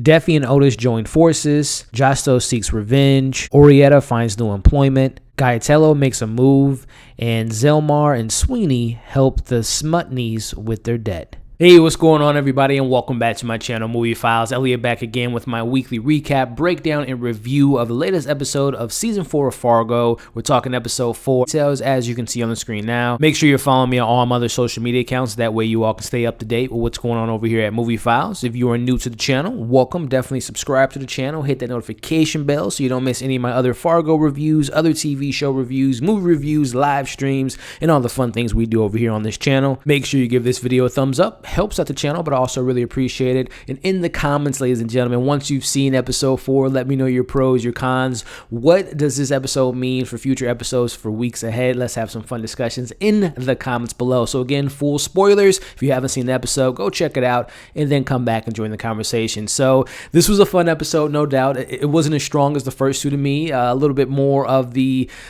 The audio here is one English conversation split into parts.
Deafy and Odis join forces. Josto seeks revenge. Orietta finds new employment. Gaetano makes a move, and Zelmar and Swanee help the Smutnys with their debt. Hey, what's going on, everybody, and welcome back to my channel, Movie Files. Elliot back again with my weekly recap, breakdown, and review of the latest episode of Season 4 of Fargo. We're talking Episode 4. Details, as you can see on the screen now. Make sure you're following me on all my other social media accounts. That way you all can stay up to date with what's going on over here at Movie Files. If you are new to the channel, welcome. Definitely subscribe to the channel. Hit that notification bell so you don't miss any of my other Fargo reviews, other TV show reviews, movie reviews, live streams, and all the fun things we do over here on this channel. Make sure you give this video a thumbs up. Helps out the channel, but I also really appreciate it. And in the comments, ladies and gentlemen, once you've seen episode 4, let me know your pros, your cons. What does this episode mean for future episodes for weeks ahead? Let's have some fun discussions in the comments below. So again, full spoilers. If you haven't seen the episode, go check it out and then come back and join the conversation. So this was a fun episode, no doubt. It wasn't as strong as the first two to me. A little bit more of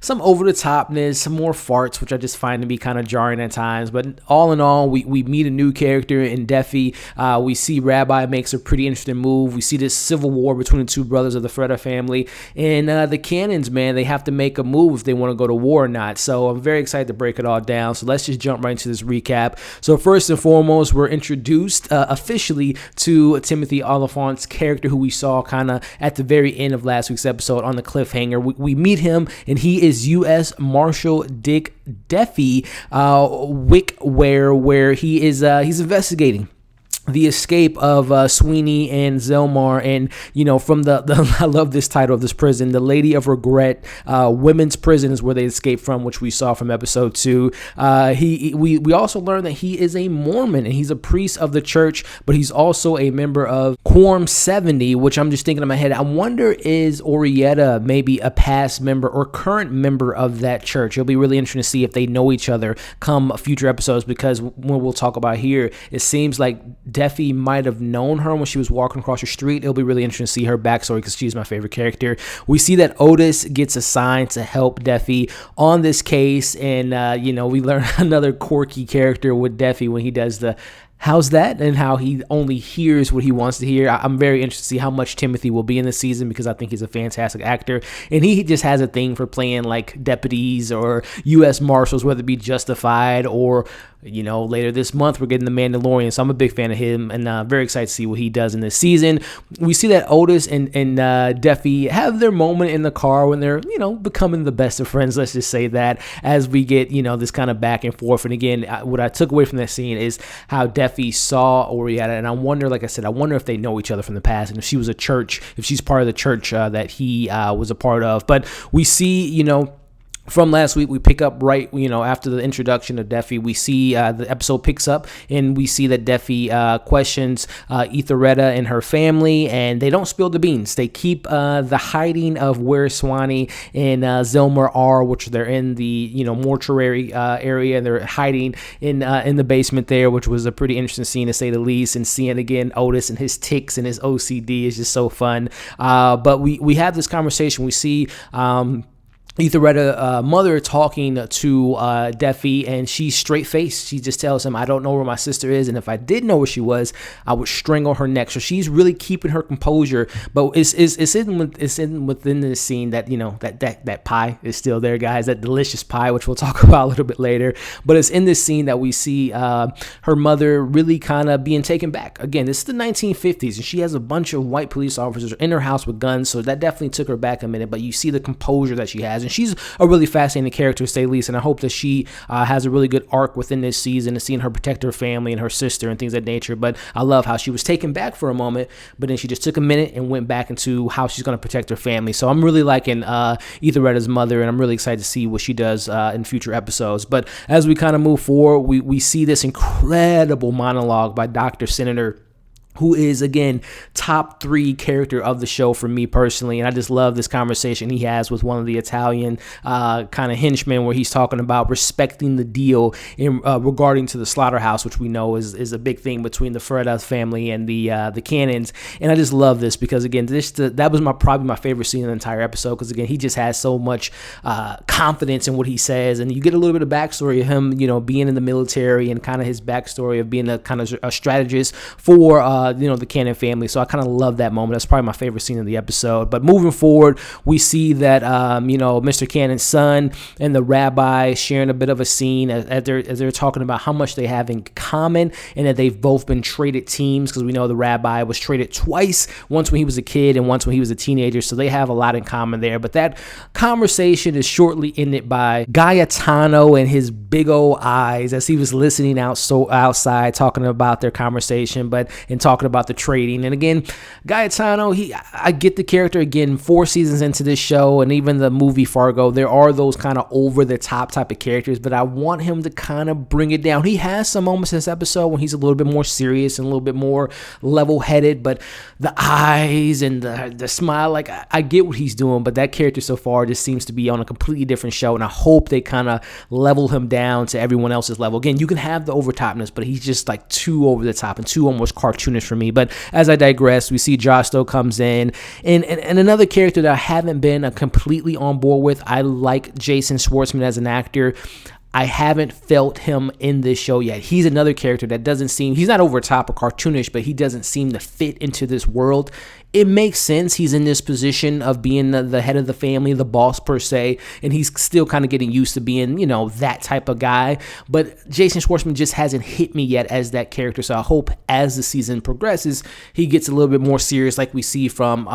some over the topness, some more farts, which I just find to be kind of jarring at times. But all in all, we meet a new character in Deafy. We see Rabbi makes a pretty interesting move. We see this civil war between the two brothers of the Freda family, and the Cannons, man, they have to make a move if they want to go to war or not. So I'm very excited to break it all down. So let's just jump right into this recap. So first and foremost, we're introduced officially to Timothy Oliphant's character, who we saw kind of at the very end of last week's episode on the cliffhanger. We meet him, and he is U.S. Marshal Dick Deafy, Wickwar, where he's investigating the escape of Swanee and Zelmar, and from the I love this title of this prison, the Lady of Regret women's prison is where they escaped from, which we saw from episode 2. We also learned that he is a Mormon and he's a priest of the church, but he's also a member of Quorum 70, which I'm just thinking in my head, I wonder, is Orietta maybe a past member or current member of that church? It'll be really interesting to see if they know each other come future episodes, because when we'll talk about here, it seems like Deafy might have known her when she was walking across the street. It'll be really interesting to see her backstory, because she's my favorite character. We see that Odis gets assigned to help Deafy on this case, and we learn another quirky character with Deafy when he does the "how's that?" and how he only hears what he wants to hear. I'm very interested to see how much Timothy will be in this season, because I think he's a fantastic actor, and he just has a thing for playing like deputies or U.S. Marshals, whether it be Justified or later this month we're getting The Mandalorian. So I'm a big fan of him, and very excited to see what he does in this season. We see that Odis and Deafy have their moment in the car when they're becoming the best of friends. Let's just say that, as we get this kind of back and forth. And again, what I took away from that scene is how Deafy saw Orietta, and I wonder, like I said, I wonder if they know each other from the past, and if she's part of the church that he was a part of. But we see from last week, we pick up right, after the introduction of Deafy, we see the episode picks up, and we see that Deafy questions Orietta and her family, and they don't spill the beans. They keep the hiding of where Swanee and Zelmar are, which they're in the mortuary area, and they're hiding in the basement there, which was a pretty interesting scene to say the least. And seeing again Odis and his tics and his OCD is just so fun. But we have this conversation. We see Orietta mother talking to Deafy, and she's straight faced. She just tells him, "I don't know where my sister is, and if I did know where she was, I would strangle her neck." So she's really keeping her composure. But it's within this scene that that pie is still there, guys. That delicious pie, which we'll talk about a little bit later. But it's in this scene that we see her mother really kind of being taken back. Again, this is the 1950s, and she has a bunch of white police officers in her house with guns, so that definitely took her back a minute. But you see the composure that she has. And she's a really fascinating character, to say the least, and I hope that she has a really good arc within this season, and seeing her protect her family and her sister and things of that nature. But I love how she was taken back for a moment, but then she just took a minute and went back into how she's going to protect her family. So I'm really liking Orietta's mother, and I'm really excited to see what she does in future episodes. But as we kind of move forward, we see this incredible monologue by Dr. Senator, who is, again, top 3 character of the show for me personally. And I just love this conversation he has with one of the Italian kind of henchmen, where he's talking about respecting the deal in regarding to the slaughterhouse, which we know is a big thing between the Freda family and the Cannons. And I just love this, because, again, that was probably my favorite scene in the entire episode, because, again, he just has so much confidence in what he says. And you get a little bit of backstory of him, being in the military, and kind of his backstory of being a kind of a strategist for the Cannon family. So I kind of love that moment. That's probably my favorite scene of the episode. But moving forward, we see that, Mr. Cannon's son and the rabbi sharing a bit of a scene as they're talking about how much they have in common, and that they've both been traded teams, because we know the rabbi was traded twice, once when he was a kid and once when he was a teenager. So they have a lot in common there. But that conversation is shortly ended by Guyatano and his big old eyes as he was listening outside talking about their conversation, and talking about the trading. And again, Gaetano, I get the character. Again, 4 seasons into this show and even the movie Fargo, there are those kind of over the top type of characters, but I want him to kind of bring it down. He has some moments in this episode when he's a little bit more serious and a little bit more level headed, but the eyes and the smile, like I get what he's doing, but that character so far just seems to be on a completely different show, and I hope they kind of level him down to everyone else's level. Again, you can have the overtopness, but he's just like too over the top and too almost cartoonish for me. But as I digress, we see Josto comes in, and another character that I haven't been completely on board with. I like Jason Schwartzman as an actor. I haven't felt him in this show yet. He's another character that doesn't seem, he's not over top or cartoonish, but he doesn't seem to fit into this world. It makes sense. He's in this position of being the head of the family, the boss per se, and he's still kind of getting used to being, that type of guy. But Jason Schwartzman just hasn't hit me yet as that character. So I hope as the season progresses, he gets a little bit more serious, like we see from,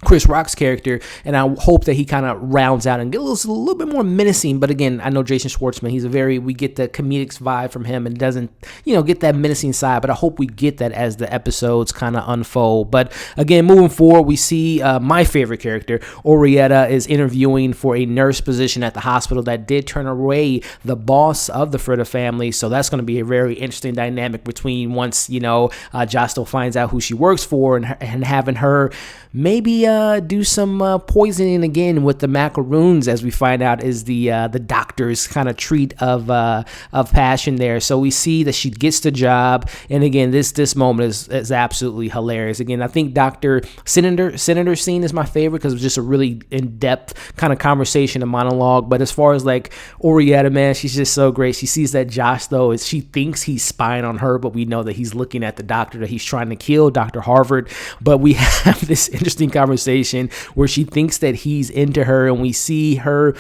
Chris Rock's character, and I hope that he kind of rounds out and get a little bit more menacing. But again, I know Jason Schwartzman, we get the comedic vibe from him and doesn't, get that menacing side, but I hope we get that as the episodes kind of unfold. But again, moving forward, we see my favorite character, Orietta, is interviewing for a nurse position at the hospital that did turn away the boss of the Fritter family. So that's going to be a very interesting dynamic between once, Josto finds out who she works for and having her maybe do some poisoning again with the macaroons, as we find out is the doctor's kind of treat of passion there. So we see that she gets the job, and again, this moment is absolutely hilarious. Again, I think Dr. Senator scene is my favorite because it was just a really in-depth kind of conversation and monologue. But as far as like Orietta, man, she's just so great. She sees that Josh, though, she thinks he's spying on her, but we know that he's looking at the doctor that he's trying to kill, Dr. Harvard. But we have this interesting conversation where she thinks that he's into her, and we see her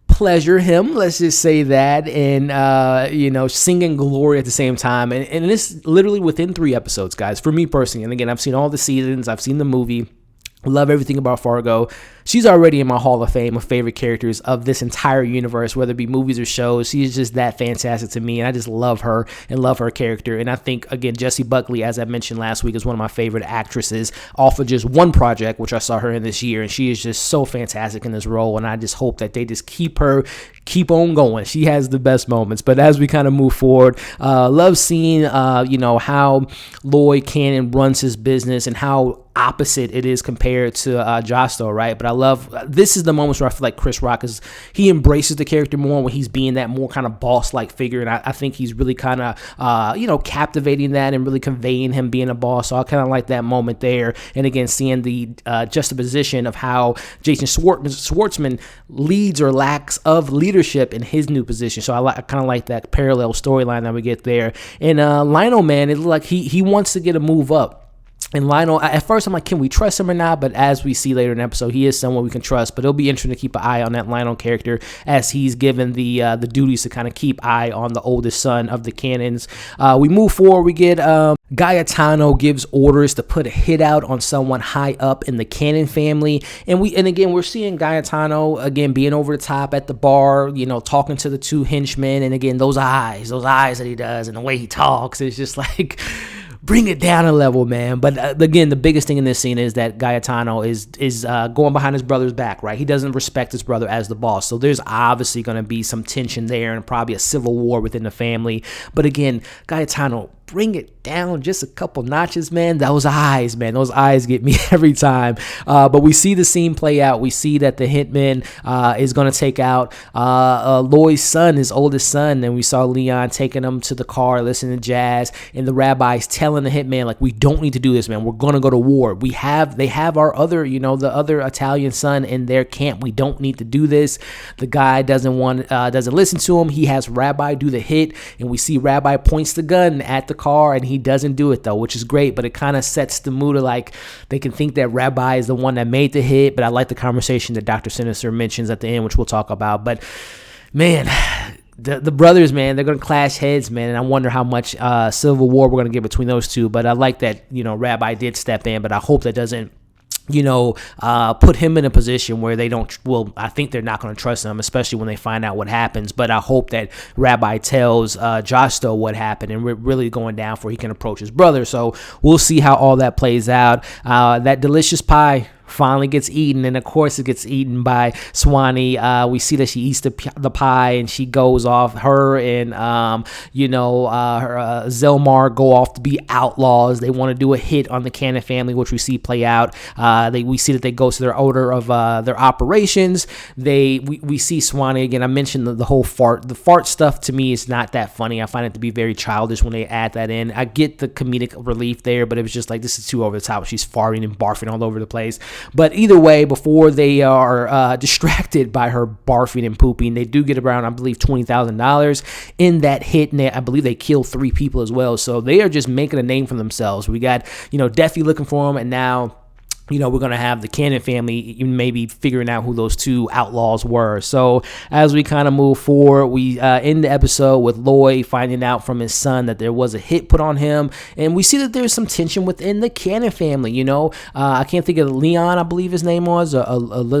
pleasure him, let's just say that, and singing glory at the same time, and this literally within 3 episodes, guys, for me personally. And again, I've seen all the seasons, I've seen the movie, love everything about Fargo. She's already in my Hall of Fame of favorite characters of this entire universe, whether it be movies or shows. She's just that fantastic to me, and I just love her and love her character. And I think, again, Jessie Buckley, as I mentioned last week, is one of my favorite actresses off of just one project, which I saw her in this year, and she is just so fantastic in this role, and I just hope that they just keep on going. She has the best moments. But as we kind of move forward, love seeing, how Lloyd Cannon runs his business and how opposite it is compared to Josto, right? But I love, this is the moments where I feel like Chris Rock he embraces the character more when he's being that more kind of boss-like figure, and I think he's really kind of, captivating that and really conveying him being a boss. So I kind of like that moment there. And again, seeing the juxtaposition of how Jason Schwartzman leads or lacks of leadership in his new position. So I kind of like that parallel storyline that we get there. And Lionel, man, it looked like he wants to get a move up. And Lionel, at first I'm like, can we trust him or not? But as we see later in the episode, he is someone we can trust. But it'll be interesting to keep an eye on that Lionel character as he's given the duties to kind of keep eye on the oldest son of the Cannons. We move forward. We get Guyatano gives orders to put a hit out on someone high up in the Cannon family. And again, we're seeing Guyatano, again, being over the top at the bar, talking to the 2 henchmen. And again, those eyes that he does and the way he talks, it's just like, bring it down a level, man. But again, the biggest thing in this scene is that Guyatano is going behind his brother's back, right? He doesn't respect his brother as the boss. So there's obviously going to be some tension there and probably a civil war within the family. But again, Guyatano, bring it down just a couple notches, man. Those eyes get me every time. But we see the scene play out. We see that the hitman is going to take out Lloyd's son, his oldest son. And we saw Leon taking him to the car, listening to jazz. And the rabbi's telling the hitman, like, we don't need to do this, man. We're going to go to war. They have our other, the other Italian son in their camp. We don't need to do this. The guy doesn't listen to him. He has Rabbi do the hit. And we see Rabbi points the gun at the car, and he doesn't do it though, which is great, but it kind of sets the mood of like they can think that Rabbi is the one that made the hit. But I like the conversation that Dr. Sinister mentions at the end, which we'll talk about. But man, the brothers, man, they're going to clash heads, man, and I wonder how much civil war we're going to get between those two. But I like that, Rabbi did step in, but I hope that doesn't put him in a position where they don't, well, I think they're not going to trust him, especially when they find out what happens. But I hope that Rabbi tells Josto what happened, and we're really going down for he can approach his brother. So we'll see how all that plays out. That delicious pie finally gets eaten, and of course it gets eaten by Swanee. We see that she eats the pie, and she goes off. Her and Zelmar go off to be outlaws. They want to do a hit on the Cannon family, which we see play out. We see that they go to their order of their operations. We see Swanee again. I mentioned the whole fart. The fart stuff to me is not that funny. I find it to be very childish when they add that in. I get the comedic relief there, but it was just like, this is too over the top. She's farting and barfing all over the place. But either way, before they are distracted by her barfing and pooping, they do get around, I believe, $20,000 in that hit. And I believe they kill 3 people as well. So they are just making a name for themselves. We got, Deafy looking for them, and now we're going to have the Cannon family maybe figuring out who those 2 outlaws were. So as we kind of move forward, we end the episode with Lloyd finding out from his son that there was a hit put on him. And we see that there's some tension within the Cannon family. I can't think of Leon, I believe his name was,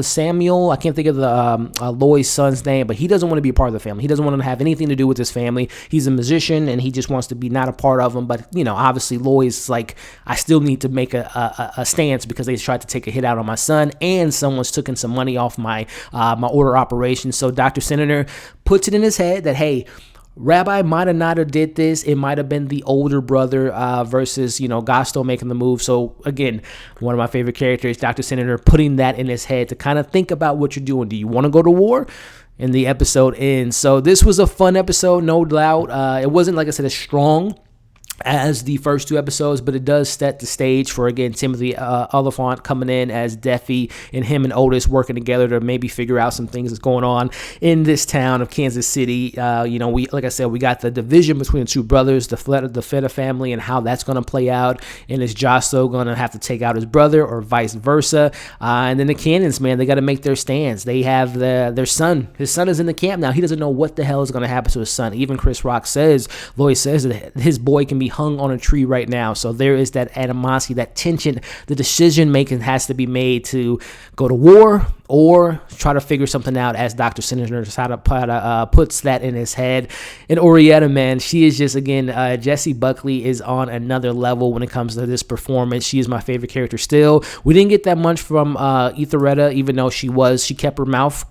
Samuel. I can't think of the Lloyd's son's name, but he doesn't want to be a part of the family. He doesn't want to have anything to do with his family. He's a musician, and he just wants to be not a part of them. But, obviously Lloyd's like, I still need to make a stance because they tried to take a hit out on my son, and someone's taken some money off my order operation. So Dr. Senator puts it in his head that, hey, Rabbi might have not have did this. It might have been the older brother versus, Josto making the move. So again, one of my favorite characters, Dr. Senator, putting that in his head to kind of think about what you're doing. Do you want to go to war? And the episode ends. So this was a fun episode, no doubt. It wasn't, like I said, as strong as the first 2 episodes, but it does set the stage for, again, Timothy Oliphant coming in as Deafy, and him and Odis working together to maybe figure out some things that's going on in this town of Kansas City. We, like I said, we got the division between the 2 brothers, the Feta family, and how that's going to play out. And is Josto going to have to take out his brother, or vice versa? And then the Cannons, man, they got to make their stands. They have their son. His son is in the camp now. He doesn't know what the hell is going to happen to his son. Even Chris Rock Lloyd says that his boy can be hung on a tree right now. So there is that animosity, that tension. The decision making has to be made to go to war or try to figure something out, as Dr. Sinister puts that in his head. And Orietta, man, she is just, again, Jessie Buckley is on another level when it comes to this performance. She is my favorite character still. We didn't get that much from Oraetta, even though she kept her mouth,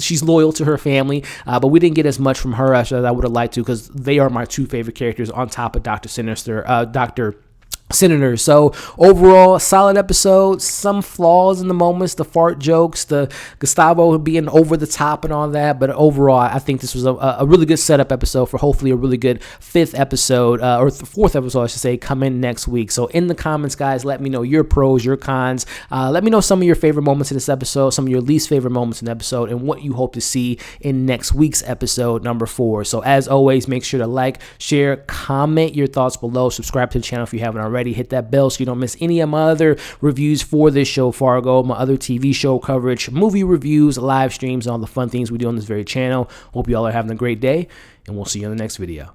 she's loyal to her family, but we didn't get as much from her as I would have liked to, because they are my 2 favorite characters on top of Dr. Senator. So overall, solid episode. Some flaws in the moments, the fart jokes, the Gustavo being over the top and all that. But overall, I think this was a really good setup episode for hopefully a really good 5th episode, or 4th episode, I should say, coming next week. So in the comments, guys, let me know your pros, your cons. Let me know some of your favorite moments in this episode, some of your least favorite moments in the episode, and what you hope to see in next week's episode number 4. So as always, make sure to like, share, comment your thoughts below. Subscribe to the channel if you haven't already. Hit that bell so you don't miss any of my other reviews for this show, Fargo, my other TV show coverage, movie reviews, live streams, and all the fun things we do on this very channel. Hope you all are having a great day, and we'll see you in the next video.